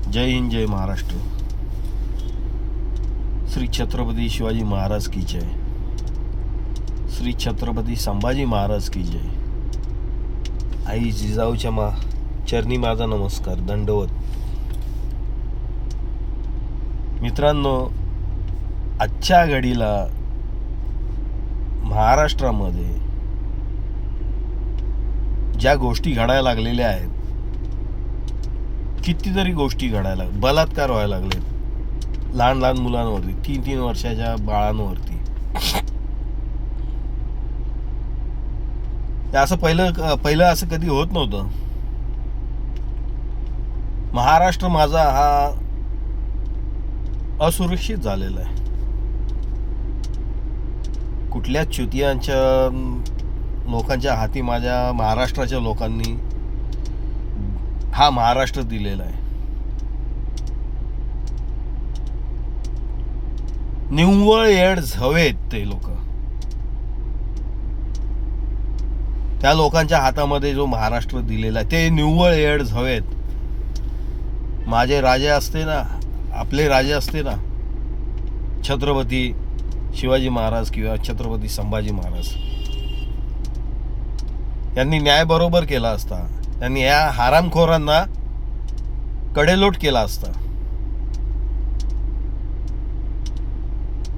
जय हिंद, जय महाराष्ट्र. श्री छत्रपती शिवाजी महाराज की जय. श्री छत्रपती संभाजी महाराज की जय. आई जिजाऊच्या चरणी माझा नमस्कार, दंडवत. मित्रांनो, आजच्या घडीला महाराष्ट्रामध्ये ज्या गोष्टी घडायला लागलेल्या आहेत, कितीतरी गोष्टी घडायला, बलात्कार व्हायला लागलेत लहान लहान मुलांवरती, 3-3 वर्षाच्या बाळांवरती. असं पहिलं असं कधी होत नव्हतं. महाराष्ट्र माझा हा असुरक्षित झालेला आहे. कुठल्या चुतियांच्या लोकांच्या हाती माझ्या महाराष्ट्राच्या लोकांनी हा महाराष्ट्र दिलेला आहे. निव्वळ येड झवेत ते लोक. त्या लोकांच्या हातामध्ये जो महाराष्ट्र दिलेला आहे ते निव्वळ येड झवेत. माझे राजे असते ना, आपले राजे असते ना, छत्रपती शिवाजी महाराज किंवा छत्रपती संभाजी महाराज, यांनी न्याय बरोबर केला असता. त्यांनी या हरामखोरांना कडेलोट केला असता.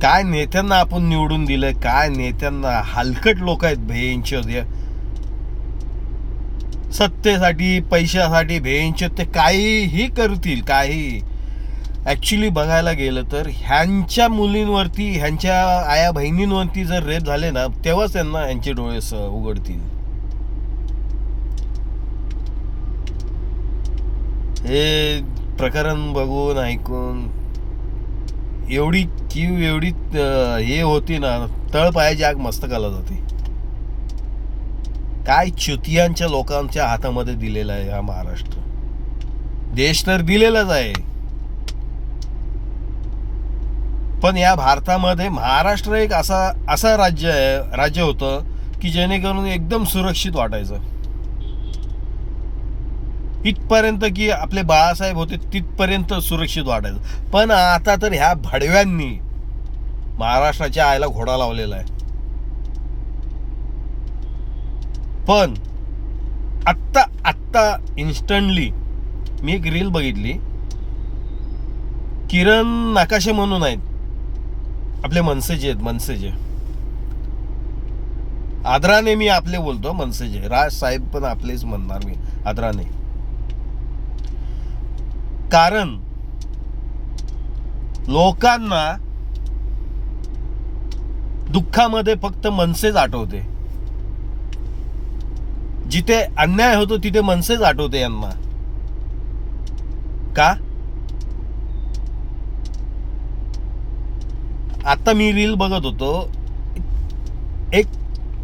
काय नेत्यांना आपण निवडून दिलंय, काय नेत्यांना. हलकट लोक आहेत भेंचे. सत्तेसाठी, पैशासाठी भेंचे ते काहीही करतील, काही. ऍक्च्युली बघायला गेलं तर ह्यांच्या मुलींवरती, ह्यांच्या आया बहिणींवरती जर रेप झाले ना, तेव्हाच त्यांना ह्यांचे डोळे उघडतील. हे प्रकरण बघून ऐकून एवढी कीव, एवढी हे होती ना, तळपायाची आग मस्तकाला जाते. काय चुतियांच्या लोकांच्या हातामध्ये दिलेला आहे हा महाराष्ट्र. देश तर दिलेलाच आहे, पण या भारतामध्ये महाराष्ट्र एक असा राज्य होतं की जेणेकरून एकदम सुरक्षित वाटायचं. इथपर्यंत की आपले बाळासाहेब होते तिथपर्यंत सुरक्षित वाटायचं. पण आता तर ह्या भडव्यांनी महाराष्ट्राच्या आईला घोडा लावलेला आहे. पण आत्ता इन्स्टंटली मी एक रील बघितली. किरण नकाशे म्हणून आहेत, आपले मनसेचे आहेत. मनसेचे आदराने मी आपले बोलतो, मनसेचे राज साहेब पण आपलेच म्हणणार मी आदराने. कारण लोकांना दुःखामध्ये फक्त मनसेच आठवते. जिथे अन्याय होतो तिथे मनसेच आठवते यांना. का? आता मी रील बघत होतो, एक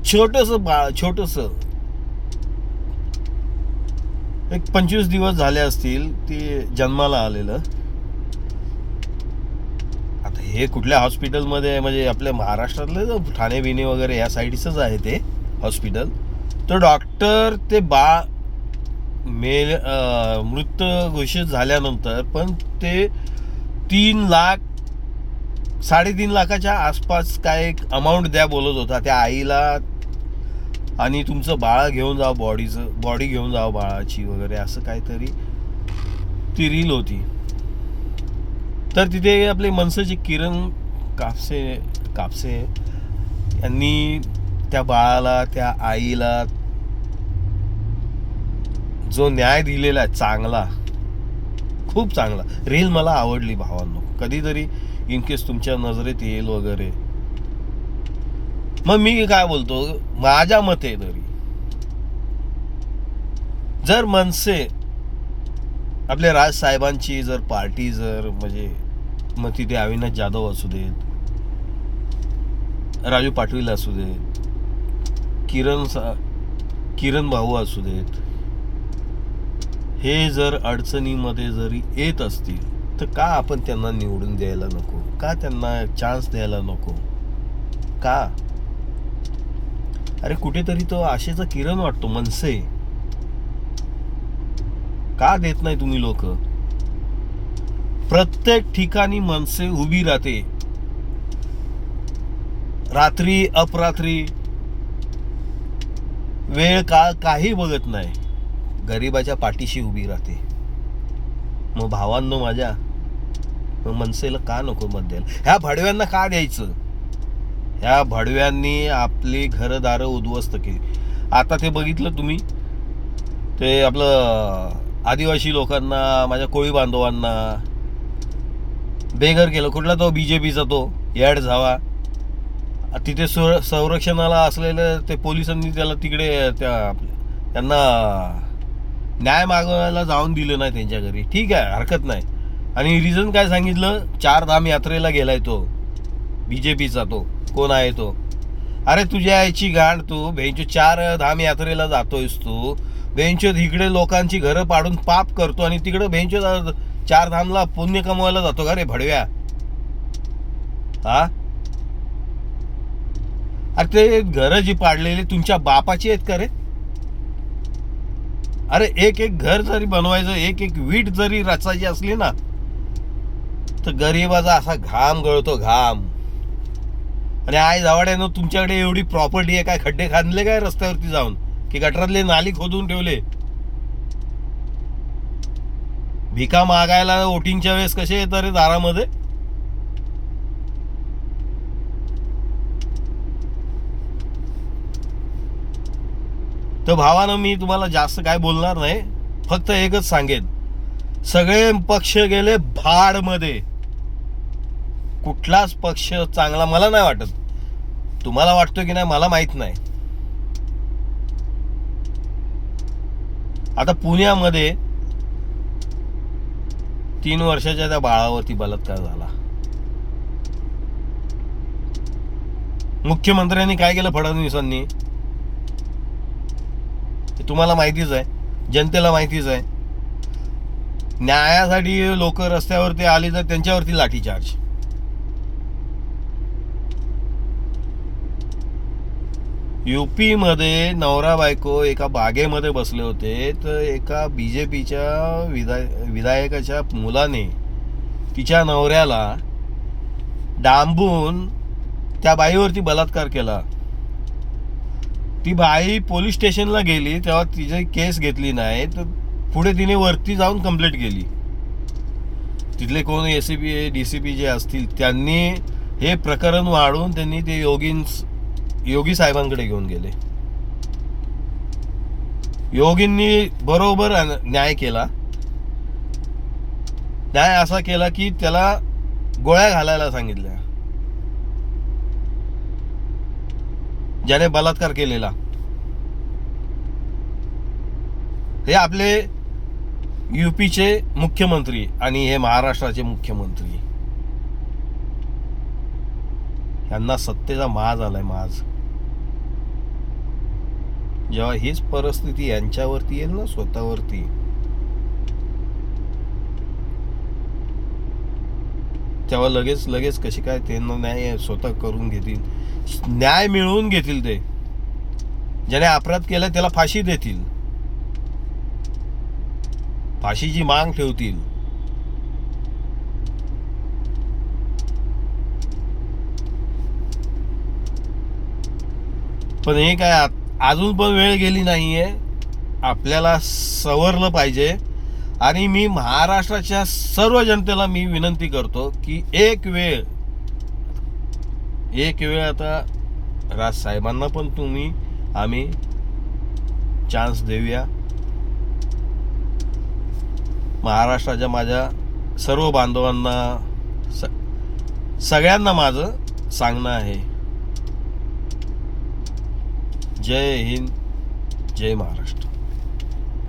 छोटस एक 25 दिवस झाले असतील ते जन्माला आलेलं. आता हे कुठल्या हॉस्पिटलमध्ये, म्हणजे आपल्या महाराष्ट्रातले ठाणे बिणे वगैरे या साईडचंच आहे ते हॉस्पिटल. तो डॉक्टर ते बाळ मृत घोषित झाल्यानंतर पण ते 3 लाख 3.5 लाखाच्या आसपास काय एक अमाऊंट द्या बोलत होता त्या आईला. आणि तुमचं बाळ घेऊन जावं, बॉडी घेऊन जावं बाळाची वगैरे, असं काहीतरी ती रील होती. तर तिथे आपले मनसेचे किरण कापसे यांनी त्या बाळाला, त्या आईला जो न्याय दिलेला आहे, चांगला, खूप चांगला. रील मला आवडली भावांनो. कधीतरी इनकेस तुमच्या नजरेत येईल वगैरे. मग मी काय बोलतो, माझ्या मते तरी जर मनसे आपल्या राजसाहेबांची जर पार्टी जर, म्हणजे मग तिथे अविनाश जाधव असू देत, राजू पाटील असू देत, किरण भाऊ असू देत, हे जर अडचणीमध्ये जरी येत असतील तर का आपण त्यांना निवडून द्यायला नको? का त्यांना चान्स द्यायला नको? का? अरे कुठेतरी तो आशेचा किरण वाटतो मनसे. का देत नाही तुम्ही लोक? प्रत्येक ठिकाणी मनसे उभी राहते, रात्री अपरात्री, वेळ काळ काही बघत नाही, गरिबाच्या पाठीशी उभी राहते. मग भावांनो माझ्या, मग मनसेला का नको मत द्यायला? ह्या भडव्यांना का द्यायचं? ह्या भडव्यांनी आपली घरदारं उद्ध्वस्त केली. आता ते बघितलं तुम्ही, ते आपलं आदिवासी लोकांना, माझ्या कोळी बांधवांना बेघर केलं. कुठला तो बीजेपीचा तो याड झावा, तिथे संरक्षणाला असलेले ते पोलिसांनी त्याला तिकडे त्यांना न्याय मागवायला जाऊन दिलं नाही त्यांच्या घरी. ठीक आहे, हरकत नाही. आणि रिझन काय सांगितलं? 4 धाम यात्रेला गेलाय तो बीजेपीचा. तो कोण आहे तो? अरे तुझ्या याची गांड, तू बेंचो 4 धाम यात्रेला जातोयस, तू बेंचो इकडे लोकांची घरं पाडून पाप करतो आणि तिकडे बेंचो 4 धामला पुण्य कमवायला जातो का रे भडव्या? हा, अरे ते घरं जी पाडलेली तुमच्या बापाची आहेत का रे? अरे एक एक घर जरी बनवायचं, एक एक वीट जरी रचायची असली ना, तर गरीबाचा असा घाम गळतो, घाम. आणि आई जावड्यानं तुमच्याकडे एवढी प्रॉपर्टी आहे, काय खड्डे खांदले काय रस्त्यावरती जाऊन, की गटरातले नाली खोदून ठेवले? भिका मागायला वोटिंगच्या वेळेस कसे येतात रे दारामध्ये? तर भावानं मी तुम्हाला जास्त काय बोलणार नाही, फक्त एकच सांगेन, सगळे पक्ष गेले भाडमध्ये. कुठलाच पक्ष चांगला मला नाही वाटत. तुम्हाला वाटतो की नाही मला माहित नाही. आता पुण्यामध्ये 3 वर्षाच्या त्या बाळावरती बलात्कार झाला. मुख्यमंत्र्यांनी काय केलं फडणवीसांनी? तुम्हाला माहितीच आहे, जनतेला माहितीच आहे. न्यायासाठी लोक रस्त्यावरती आली तर त्यांच्यावरती लाठीचार्ज. युपी मध्ये नवरा बायको एका बागेमध्ये बसले होते, तर एका बीजेपीच्या विधायकाच्या मुलाने तिच्या नवऱ्याला डांबून त्या बाईवरती बलात्कार केला. ती बाई पोलीस स्टेशनला गेली, तेव्हा तिची केस घेतली नाही, तर पुढे तिने वरती जाऊन कंप्लेंट केली. तिथले कोण एसीपी डीसीपी जे असतील त्यांनी हे प्रकरण वाढून त्यांनी ते योगी साहेबांकडे घेऊन गेले. योगींनी बरोबर न्याय केला. न्याय असा केला की त्याला गोळ्या घालायला सांगितल्या ज्याने बलात्कार केलेला. हे आपले युपीचे मुख्यमंत्री आणि हे महाराष्ट्राचे मुख्यमंत्री, यांना सत्तेचा माज आलाय, माज. जेव्हा हीच परिस्थिती यांच्यावरती येईल ना, स्वतःवरती, तेव्हा लगेच कशी काय त्यांना न्याय स्वतः करून घेतील, न्याय मिळवून घेतील. ते ज्याने अपराध केला त्याला फाशी देतील, फाशीची मांग ठेवतील. पण हे काय, अजून पण वेळ गेली नाहीये. आपल्याला सवरलं पाहिजे. आणि मी महाराष्ट्राच्या सर्व जनतेला मी विनंती करतो की एक वेळ आता राज साहेबांना पण आम्ही चान्स देऊया. महाराष्ट्राच्या माझ्या सर्व बांधवांना, सगळ्यांना माझं सांगणं आहे, जय हिंद, जय महाराष्ट्र.